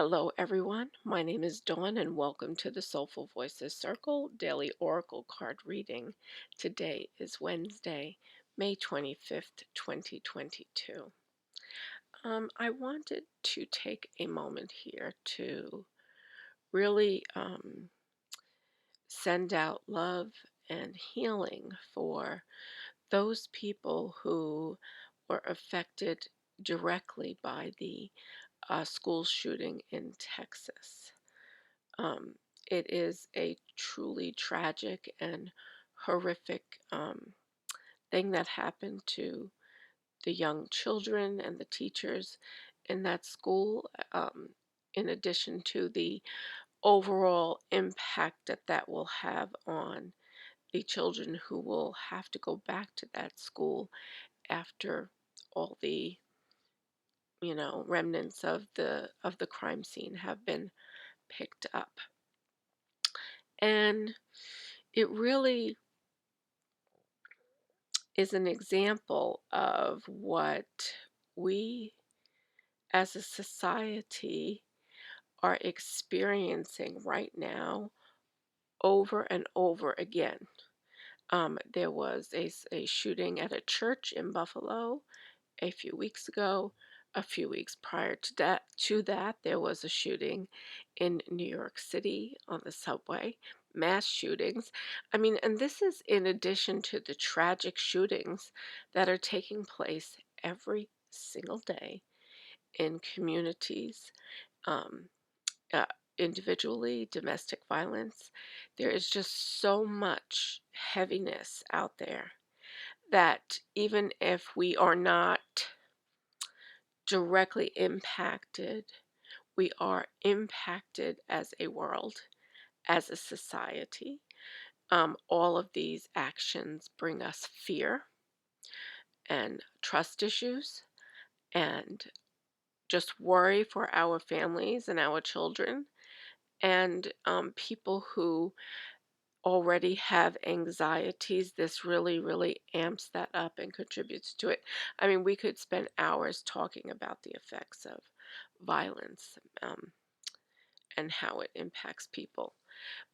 Hello, everyone. My name is Dawn, and welcome to the Soulful Voices Circle Daily Oracle Card Reading. Today is Wednesday, May 25th, 2022. I wanted to take a moment here to really send out love and healing for those people who were affected directly by the school shooting in Texas. Um, it is a truly tragic and horrific thing that happened to the young children and the teachers in that school, in addition to the overall impact that that will have on the children who will have to go back to that school after all the remnants of the crime scene have been picked up. And it really is an example of what we as a society are experiencing right now over and over again. There was a shooting at a church in Buffalo a few weeks ago. A few weeks prior to that, there was a shooting in New York City on the subway, mass shootings. I mean, and this is in addition to the tragic shootings that are taking place every single day in communities, um, uh, individually, domestic violence. There is just so much heaviness out there that even if we are not directly impacted, we are impacted as a world, as a society. All of these actions bring us fear and trust issues and just worry for our families and our children and people who already have anxieties. This really, really amps that up and contributes to it. I mean, we could spend hours talking about the effects of violence and how it impacts people.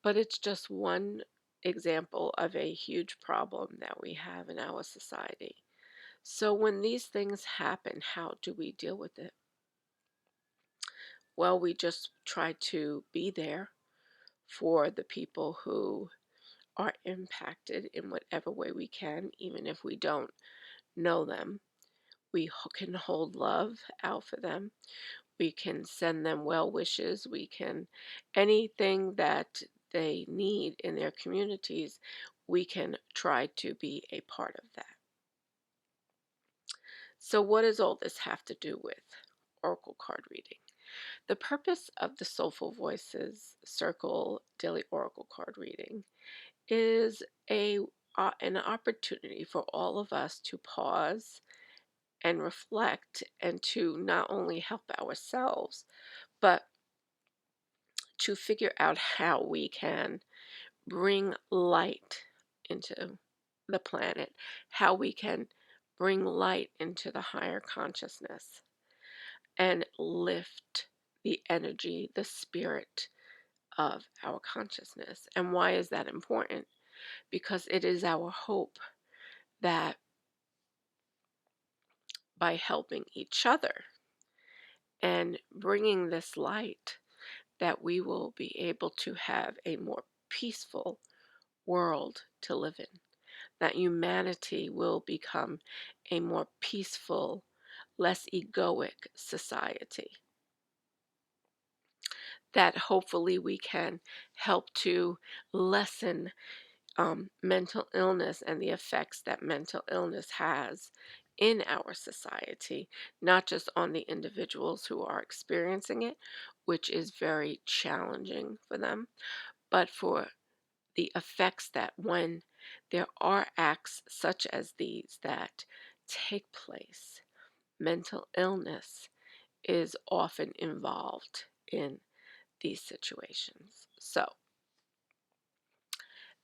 But it's just one example of a huge problem that we have in our society. So when these things happen, how do we deal with it? Well, we just try to be there for the people who are impacted in whatever way we can, even if we don't know them. We can hold love out for them. We can send them well wishes. We can, anything that they need in their communities, we can try to be a part of that. So, what does all this have to do with Oracle card reading? The purpose of the Soulful Voices Circle Daily Oracle card reading is an opportunity for all of us to pause and reflect and to not only help ourselves, but to figure out how we can bring light into the planet, how we can bring light into the higher consciousness and lift the energy, the spirit of our consciousness. And why is that important? Because it is our hope that by helping each other and bringing this light, that we will be able to have a more peaceful world to live in, that humanity will become a more peaceful, less egoic society, that hopefully we can help to lessen mental illness and the effects that mental illness has in our society, not just on the individuals who are experiencing it, which is very challenging for them, but for the effects that when there are acts such as these that take place, mental illness is often involved in these situations. So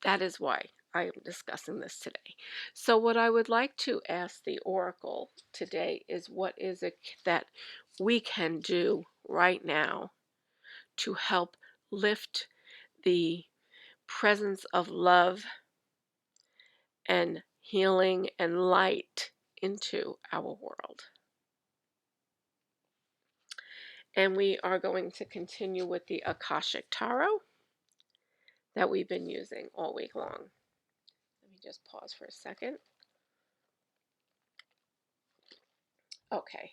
that is why I am discussing this today. So, what I would like to ask the Oracle today is what is it that we can do right now to help lift the presence of love and healing and light into our world. And we are going to continue with the Akashic Tarot that we've been using all week long. Let me just pause for a second. Okay.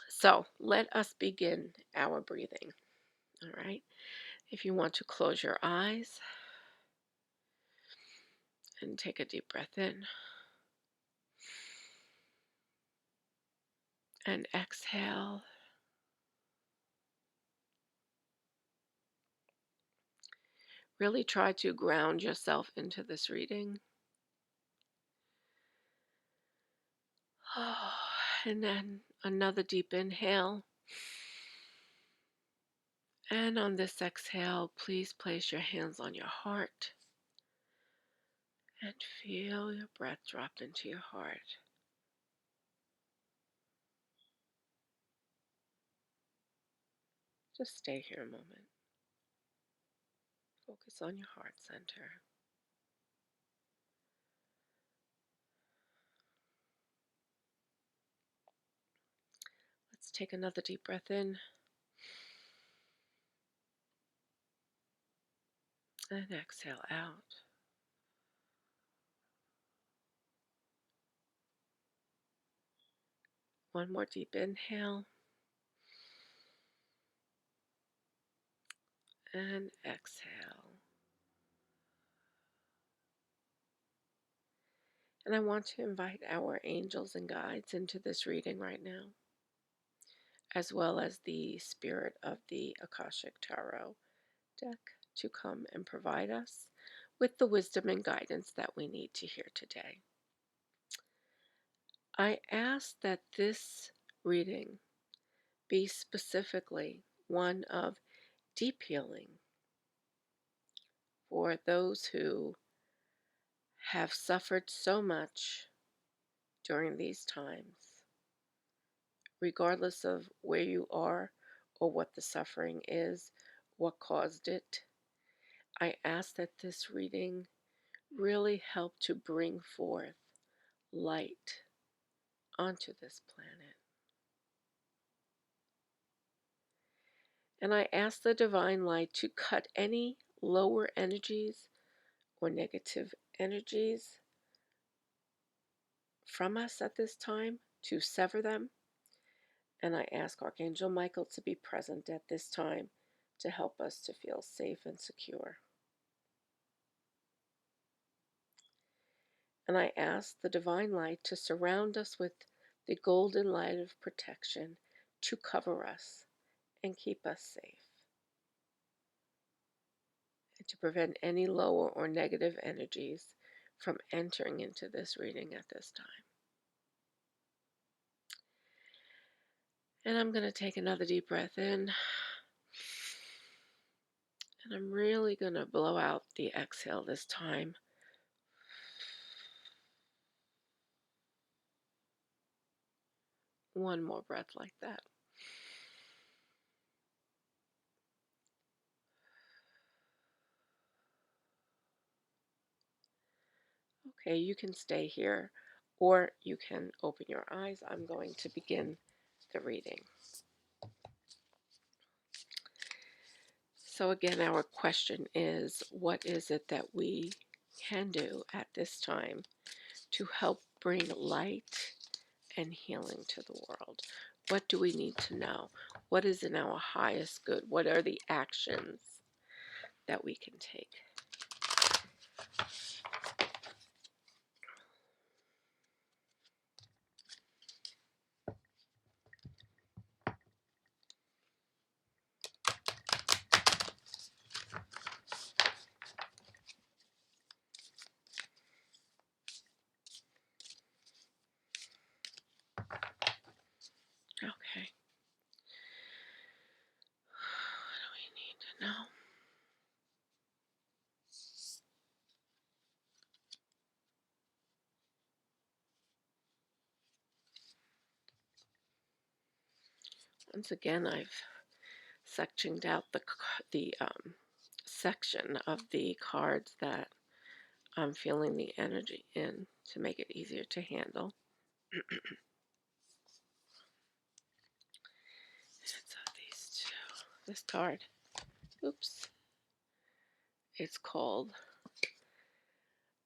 So let us begin our breathing. All right. If you want to close your eyes and take a deep breath in and exhale. Really try to ground yourself into this reading. And then another deep inhale. And on this exhale, please place your hands on your heart and feel your breath drop into your heart. Just stay here a moment. Focus on your heart center. Let's take another deep breath in and exhale out. One more deep inhale and exhale. And I want to invite our angels and guides into this reading right now, as well as the spirit of the Akashic Tarot deck to come and provide us with the wisdom and guidance that we need to hear today. I ask that this reading be specifically one of deep healing for those who have suffered so much during these times, regardless of where you are or what the suffering is, what caused it. I ask that this reading really help to bring forth light onto this planet. And I ask the divine light to cut any lower energies or negative energies from us at this time, to sever them. And I ask Archangel Michael to be present at this time to help us to feel safe and secure. And I ask the divine light to surround us with the golden light of protection to cover us and keep us safe, and to prevent any lower or negative energies from entering into this reading at this time. And I'm going to take another deep breath in, and I'm really going to blow out the exhale this time. One more breath like that. Okay, you can stay here or you can open your eyes. I'm going to begin the reading. So again, our question is, what is it that we can do at this time to help bring light and healing to the world? What do we need to know? What is in our highest good? What are the actions that we can take? Okay. What do we need to know? Once again, I've sectioned out the section of the cards that I'm feeling the energy in to make it easier to handle. So these two, this card, oops, it's called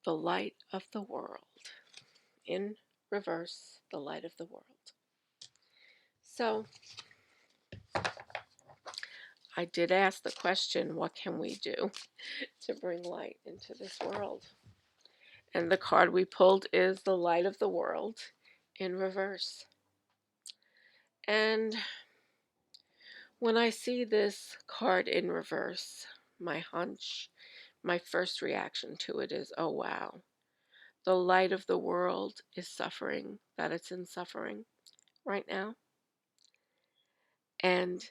The Light of the World. In reverse, the light of the world. So I did ask the question, what can we do to bring light into this world? And the card we pulled is the light of the world in reverse. And when I see this card in reverse, my hunch, my first reaction to it is, oh wow, the light of the world is suffering, that it's in suffering right now. And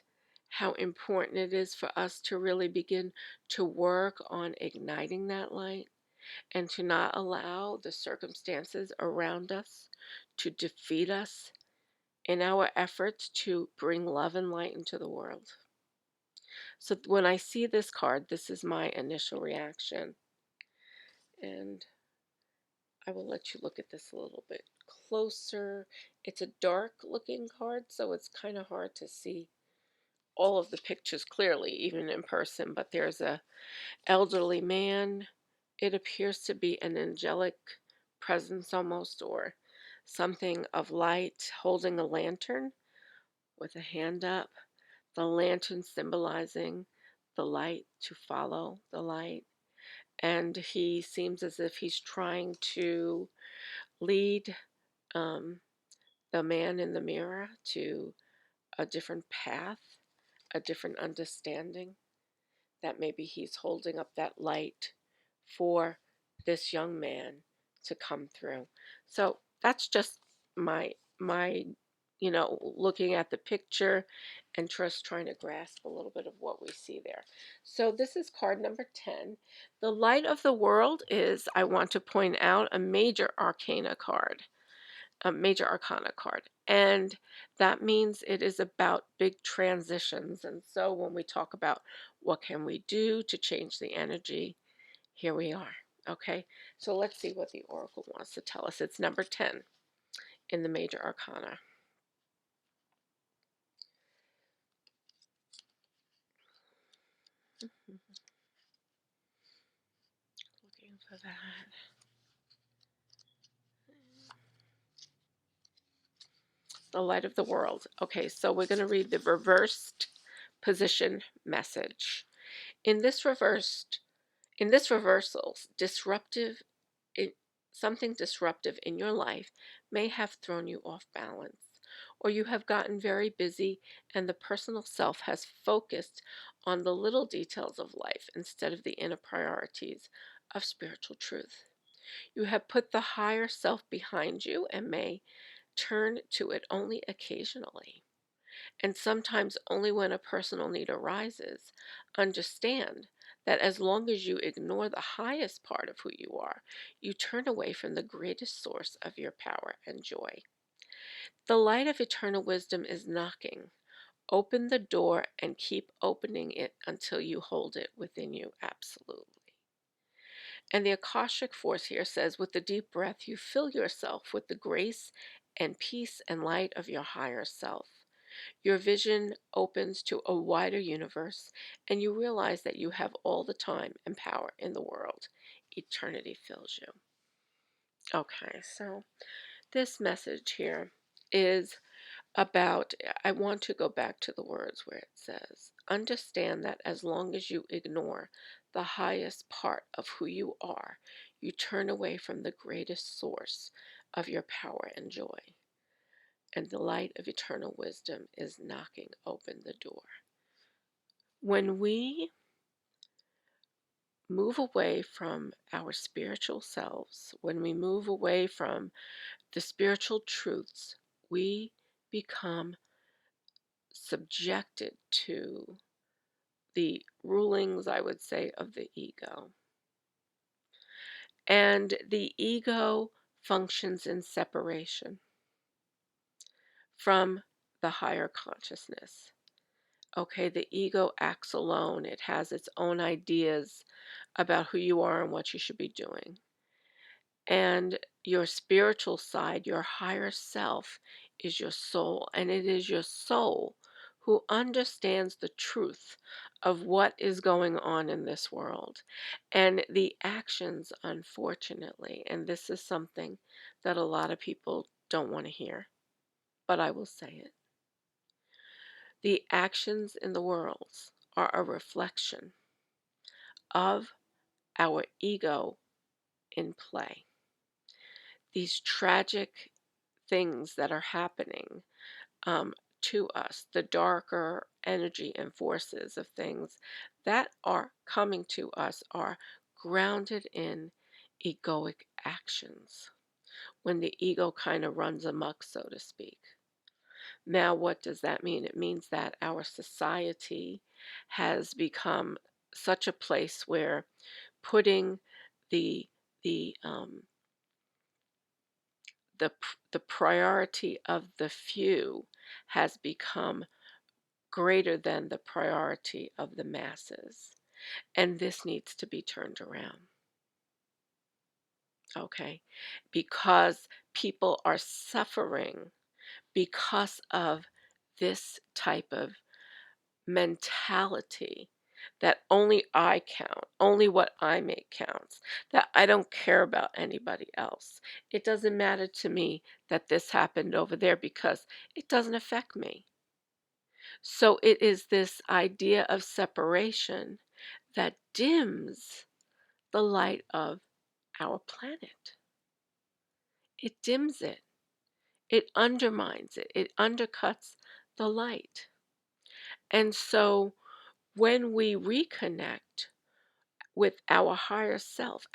how important it is for us to really begin to work on igniting that light and to not allow the circumstances around us to defeat us in our efforts to bring love and light into the world. So when I see this card, this is my initial reaction. And I will let you look at this a little bit closer. It's a dark looking card, so it's kind of hard to see all of the pictures clearly, even in person. But there's a elderly man. It appears to be an angelic presence almost, or something of light, holding a lantern with a hand up. The lantern symbolizing the light, to follow the light. And he seems as if he's trying to lead um, the man in the mirror to a different path, a different understanding, that maybe he's holding up that light for this young man to come through. So that's just my looking at the picture and just trying to grasp a little bit of what we see there. So this is card number 10. The light of the world is, I want to point out, a major arcana card, a major arcana card. And that means it is about big transitions. And so when we talk about what can we do to change the energy, here we are. Okay, so let's see what the oracle wants to tell us. It's number 10 in the major arcana. Looking for that. The light of the world. Okay, so we're going to read the reversed position message. In this reversed, in this reversal, it, something disruptive in your life may have thrown you off balance, or you have gotten very busy and the personal self has focused on the little details of life instead of the inner priorities of spiritual truth. You have put the higher self behind you and may turn to it only occasionally, and sometimes only when a personal need arises. Understand that as long as you ignore the highest part of who you are, you turn away from the greatest source of your power and joy. The light of eternal wisdom is knocking. Open the door and keep opening it until you hold it within you absolutely. And the Akashic force here says, with the deep breath, you fill yourself with the grace and peace and light of your higher self. Your vision opens to a wider universe, and you realize that you have all the time and power in the world. Eternity fills you. Okay, so this message here is about, I want to go back to the words where it says, understand that as long as you ignore the highest part of who you are, you turn away from the greatest source of your power and joy. And the light of eternal wisdom is knocking open the door. When we move away from our spiritual selves, when we move away from the spiritual truths, we become subjected to the rulings, I would say, of the ego. And the ego functions in separation from the higher consciousness. Okay, the ego acts alone. It has its own ideas about who you are and what you should be doing. And your spiritual side, your higher self, is your soul. And it is your soul who understands the truth of what is going on in this world. And the actions, unfortunately, and this is something that a lot of people don't want to hear, but I will say it. The actions in the world are a reflection of our ego in play. These tragic things that are happening to us, the darker energy and forces of things that are coming to us, are grounded in egoic actions when the ego kind of runs amok, so to speak. Now, what does that mean? It means that our society has become such a place where putting the the um, the priority of the few has become greater than the priority of the masses. And this needs to be turned around, okay? Because people are suffering because of this type of mentality that only I count, only what I make counts, that I don't care about anybody else. It doesn't matter to me that this happened over there because it doesn't affect me. So it is this idea of separation that dims the light of our planet. It dims it, it undermines it, it undercuts the light. And so when we reconnect with our higher self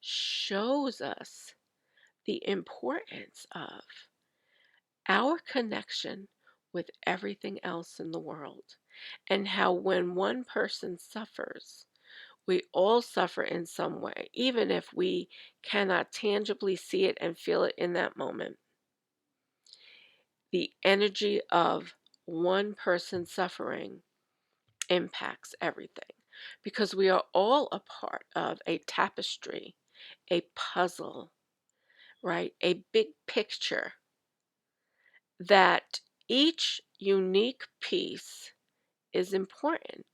shows us the importance of our connection with everything else in the world, and how when one person suffers, we all suffer in some way, even if we cannot tangibly see it and feel it in that moment. The energy of one person suffering impacts everything because we are all a part of a tapestry, a puzzle, right? A big picture that each unique piece is important.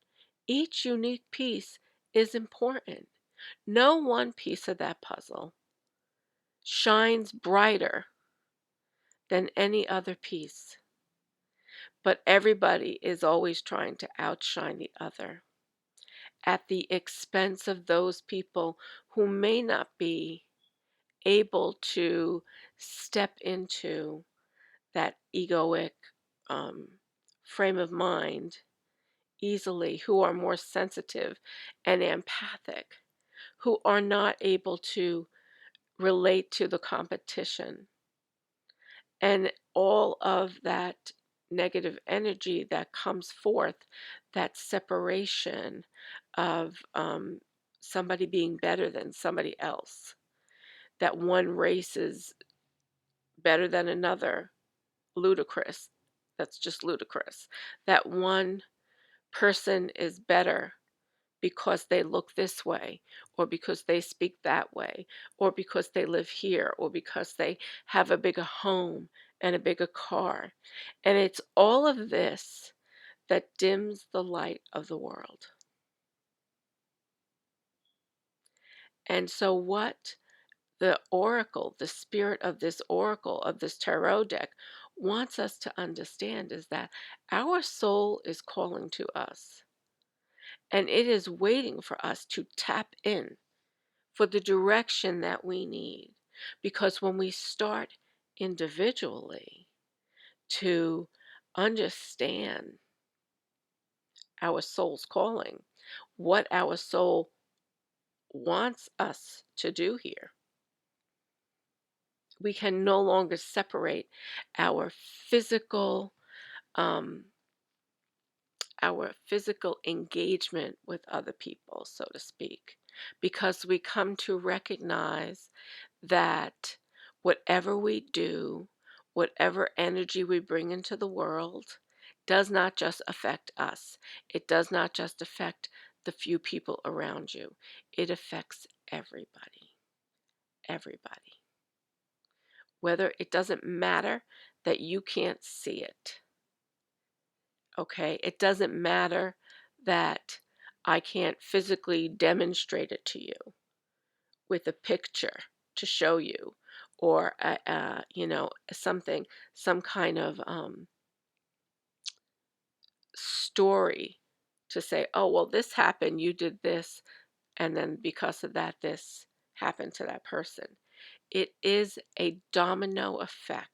Each unique piece is important. No one piece of that puzzle shines brighter than any other piece, but everybody is always trying to outshine the other at the expense of those people who may not be able to step into that egoic um, frame of mind easily, who are more sensitive and empathic, who are not able to relate to the competition and all of that negative energy that comes forth, that separation of somebody being better than somebody else, that one race is better than another, ludicrous. That's just ludicrous. That one person is better because they look this way, or because they speak that way, or because they live here, or because they have a bigger home and a bigger car. And it's all of this that dims the light of the world. And so, what the oracle, the spirit of this oracle, of this tarot deck, wants us to understand is that our soul is calling to us, and it is waiting for us to tap in for the direction that we need. Because when we start individually to understand our soul's calling, what our soul wants us to do here, we can no longer separate our physical um, our physical engagement with other people, so to speak, because we come to recognize that whatever we do, whatever energy we bring into the world, does not just affect us. It does not just affect the few people around you. It affects everybody. Everybody. Whether it doesn't matter that you can't see it. Okay? It doesn't matter that I can't physically demonstrate it to you with a picture to show you, or something, some kind of story to say, oh, well, this happened, you did this, and then because of that, this happened to that person. It is a domino effect.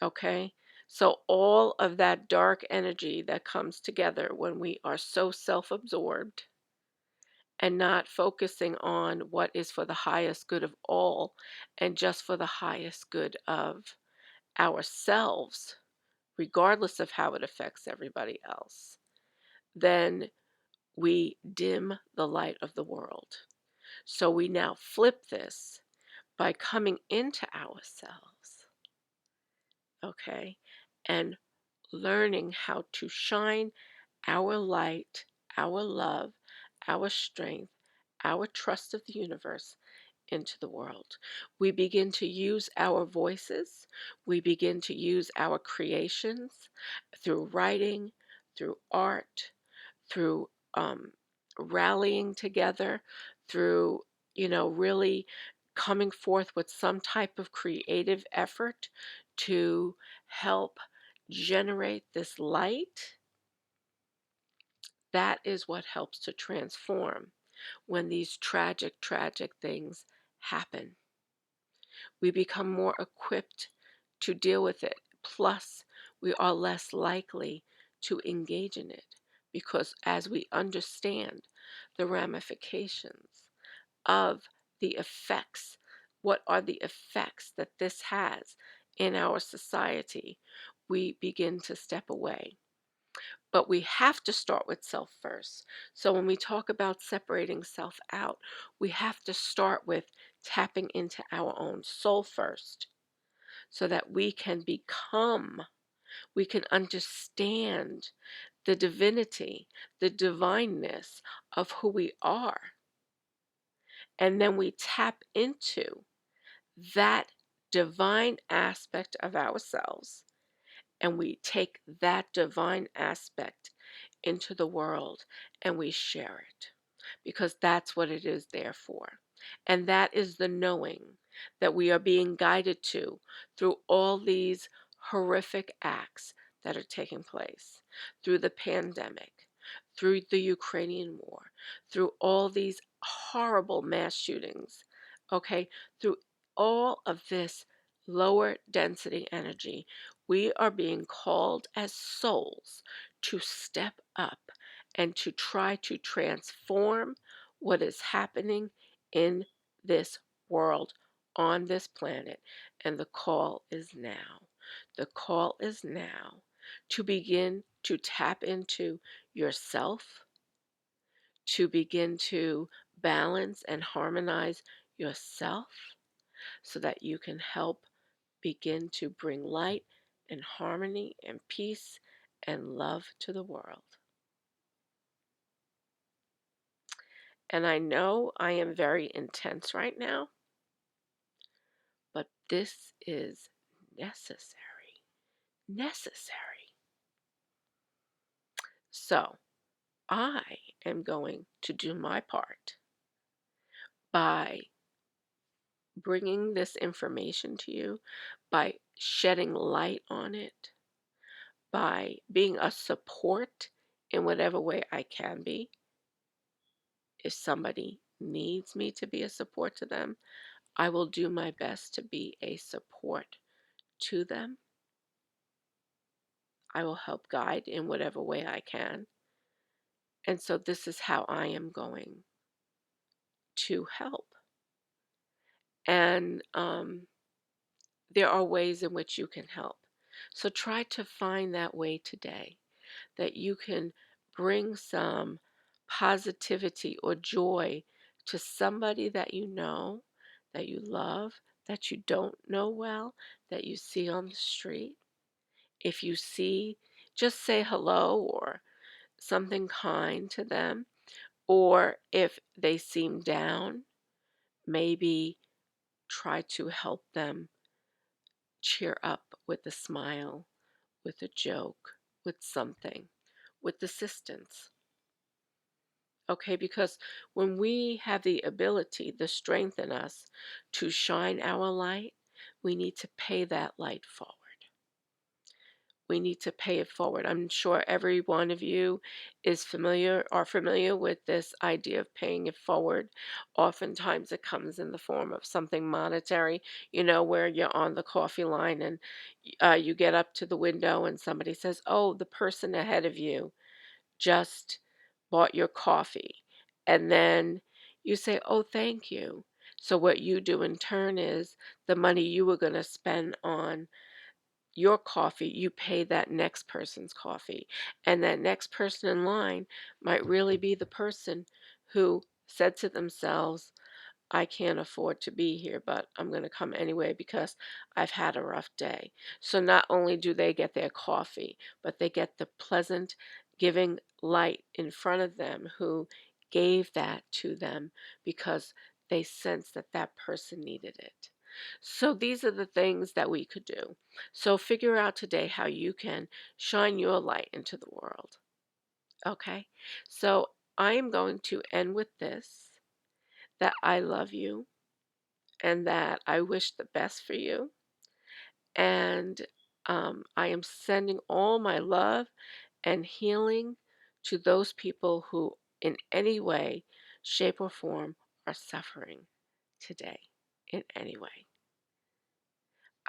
Okay, so all of that dark energy that comes together when we are so self-absorbed and not focusing on what is for the highest good of all, and just for the highest good of ourselves, regardless of how it affects everybody else, then we dim the light of the world. So we now flip this by coming into ourselves, okay, and learning how to shine our light, our love, our strength, our trust of the universe into the world. We begin to use our voices. We begin to use our creations through writing, through art, through rallying together, through, really coming forth with some type of creative effort to help generate this light. That is what helps to transform when these tragic, tragic things happen. We become more equipped to deal with it. Plus, we are less likely to engage in it because as we understand the ramifications of the effects, what are the effects that this has in our society, we begin to step away. But we have to start with self first. So when we talk about separating self out, we have to start with tapping into our own soul first so that we can understand the divinity, the divineness of who we are. And then we tap into that divine aspect of ourselves, and we take that divine aspect into the world and we share it because that's what it is there for. And that is the knowing that we are being guided to through all these horrific acts that are taking place, through the pandemic, through the Ukrainian war, through all these horrible mass shootings, okay, through all of this lower density energy. We are being called as souls to step up and to try to transform what is happening in this world, on this planet. And the call is now. The call is now to begin to tap into yourself, to begin to balance and harmonize yourself so that you can help begin to bring light and harmony and peace and love to the world. And I know I am very intense right now, but this is necessary. Necessary. So I am going to do my part by bringing this information to you, by shedding light on it, by being a support in whatever way I can be. If somebody needs me to be a support to them, I will do my best to be a support to them. I will help guide in whatever way I can. And so this is how I am going to help. And there are ways in which you can help. So try to find that way today, that you can bring some positivity or joy to somebody that you know, that you love, that you don't know well, that you see on the street. If you see, just say hello or something kind to them. Or if they seem down, maybe try to help them cheer up with a smile, with a joke, with something, with assistance. Okay, because when we have the ability, the strength in us to shine our light, we need to pay that light forward. We need to pay it forward. I'm sure every one of you is familiar with this idea of paying it forward. Oftentimes it comes in the form of something monetary, where you're on the coffee line and you get up to the window and somebody says, "Oh, the person ahead of you just bought your coffee." And then you say, "Oh, thank you." So what you do in turn is the money you were going to spend on your coffee, you pay that next person's coffee. And that next person in line might really be the person who said to themselves, I can't afford to be here, but I'm going to come anyway because I've had a rough day. So not only do they get their coffee, but they get the pleasant giving light in front of them who gave that to them because they sensed that that person needed it. So these are the things that we could do. So figure out today how you can shine your light into the world. Okay? So I am going to end with this, that I love you and that I wish the best for you. And I am sending all my love and healing to those people who, in any way, shape, or form, are suffering today, in any way.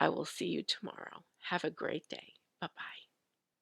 I will see you tomorrow. Have a great day. Bye bye.